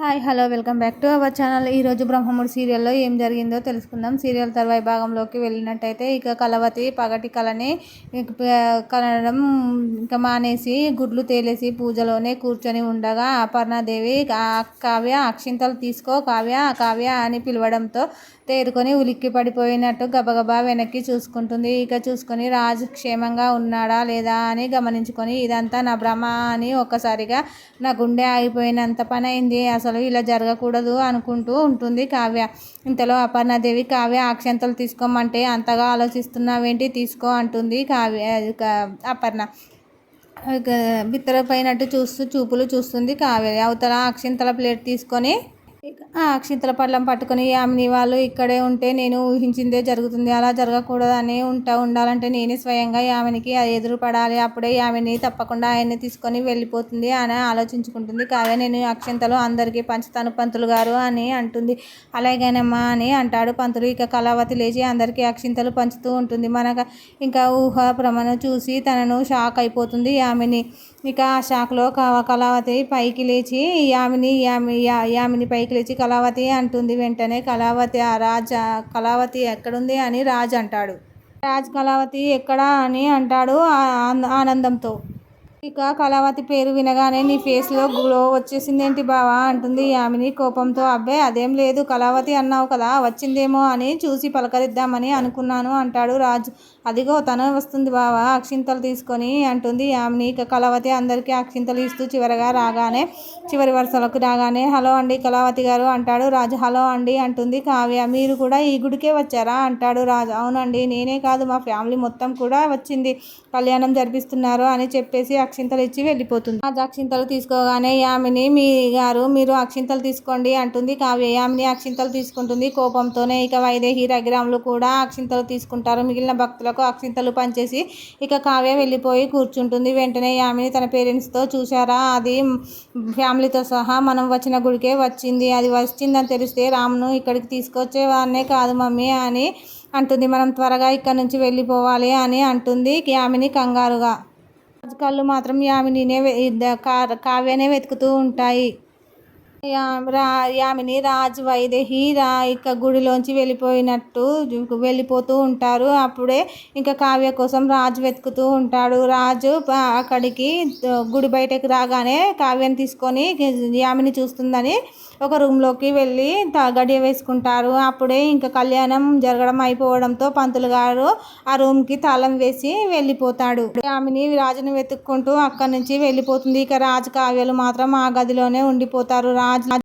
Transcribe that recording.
Hi hello welcome back to our channel. ఈరోజు బ్రహ్మముడి సీరియల్లో ఏం జరిగిందో తెలుసుకుందాం. సీరియల్ తర్వాయి భాగంలోకి వెళ్ళినట్టయితే ఇక కలవతి పగటి కలని కనడం ఇంకా మానేసి గుడ్లు తేలేసి పూజలోనే కూర్చొని ఉండగా అపర్ణాదేవి కావ్య అక్షింతలు తీసుకో కావ్య కావ్య అని పిలవడంతో తేరుకొని ఉలిక్కి పడిపోయినట్టు గబగబా వెనక్కి చూసుకుంటుంది. ఇక చూసుకొని రాజు క్షేమంగా ఉన్నాడా లేదా అని గమనించుకొని ఇదంతా నా భ్రమ అని ఒక్కసారిగా నా గుండె ఆగిపోయినంత పని అయింది, అసలు ఇలా జరగకూడదు అనుకుంటూ ఉంటుంది కావ్య. ఇంతలో అపర్ణాదేవి కావ్య అక్షంతలు తీసుకోమంటే అంతగా ఆలోచిస్తున్నావేంటి, తీసుకో అంటుంది కావ్య. అపర్ణ బిత్తరపోయినట్టు చూపులు చూస్తుంది కావ్య. అవతల అక్షింతల ప్లేట్ తీసుకొని ఆ అక్షింతల పళ్ళం పట్టుకొని యామిని వాళ్ళు ఇక్కడే ఉంటే నేను ఊహించిందే జరుగుతుంది, అలా జరగకూడదని ఉండాలంటే నేనే స్వయంగా యామినికి ఎదురు పడాలి, అప్పుడే యామిని తప్పకుండా ఆయన్ని తీసుకొని వెళ్ళిపోతుంది అని ఆలోచించుకుంటుంది కావ్య. నేను అక్షింతలు అందరికీ పంచుతాను పంతులు గారు అని అంటుంది. అలాగేనమ్మా అని అంటాడు పంతులు. ఇక కళావతి లేచి అందరికీ అక్షింతలు పంచుతూ ఉంటుంది. మనకు ఇంకా ఊహ భ్రమను చూసి తనను షాక్ అయిపోతుంది యామిని. ఇక ఆ షాక్లో కళావతి పైకి లేచి యామిని పైకి లేచి కళావతి అంటుంది. వెంటనే కళావతి ఎక్కడుంది అని రాజ్ అంటాడు. రాజ్ కళావతి ఎక్కడా అని అంటాడు ఆనందంతో. ఇక కళావతి పేరు వినగానే నీ ఫేస్లో గ్లో వచ్చేసిందేంటి బావా అంటుంది యామిని కోపంతో. అబ్బే అదేం లేదు, కళావతి అన్నావు కదా వచ్చిందేమో అని చూసి పలకరిద్దామని అనుకున్నాను అంటాడు రాజు. అదిగో తను వస్తుంది బావా అక్షింతలు తీసుకొని అంటుంది యామిని. ఇక కళావతి అందరికీ అక్షింతలు ఇస్తూ చివరి వరుసలకు రాగానే హలో అండి కళావతి గారు అంటాడు రాజు. హలో అండి అంటుంది కావ్య. మీరు కూడా ఈ గుడికే వచ్చారా అంటాడు రాజు. అవునండి, నేనే కాదు మా ఫ్యామిలీ మొత్తం కూడా వచ్చింది, కళ్యాణం జరిపిస్తున్నారు అని చెప్పేసి అక్షింతలు ఇచ్చి వెళ్ళిపోతుంది. రాజు అక్షింతలు తీసుకోగానే యామిని మీరు అక్షింతలు తీసుకోండి అంటుంది కావ్య. యామిని అక్షింతలు తీసుకుంటుంది కోపంతోనే. ఇక వైదేహి రఘురాములు కూడా అక్షింతలు తీసుకుంటారు. మిగిలిన భక్తులకు అక్షింతలు పంచేసి ఇక కావ్య వెళ్ళిపోయి కూర్చుంటుంది. వెంటనే యామిని తన పేరెంట్స్తో చూశారా, అది ఫ్యామిలీతో సహా మనం వచ్చిన గుడికే వచ్చింది, అది వచ్చిందని తెలిస్తే రామును ఇక్కడికి తీసుకొచ్చేవాన్నే కాదు మమ్మీ అని అంటుంది. మనం త్వరగా ఇక్కడ నుంచి వెళ్ళిపోవాలి అని అంటుంది యామిని కంగారుగా. రాజు కళ్ళు మాత్రం కావ్యనే వెతుకుతూ ఉంటాయి. యామిని రాజ్ వైదేహి ఇక గుడిలోంచి వెళ్ళిపోతూ ఉంటారు. అప్పుడే ఇంకా కావ్య కోసం రాజు వెతుకుతూ ఉంటాడు. రాజు అక్కడికి గుడి బయటకు రాగానే కావ్యని తీసుకొని యామిని చూస్తుందని ఒక రూమ్లోకి వెళ్ళి గడియ వేసుకుంటారు. అప్పుడే ఇంకా కళ్యాణం జరగడం అయిపోవడంతో పంతులు గారు ఆ రూమ్కి తాళం వేసి వెళ్ళిపోతాడు. యామిని రాజుని వెతుక్కుంటూ అక్కడి నుంచి వెళ్ళిపోతుంది. ఇక రాజు కావ్యలు మాత్రం ఆ గదిలోనే ఉండిపోతారు. రాజు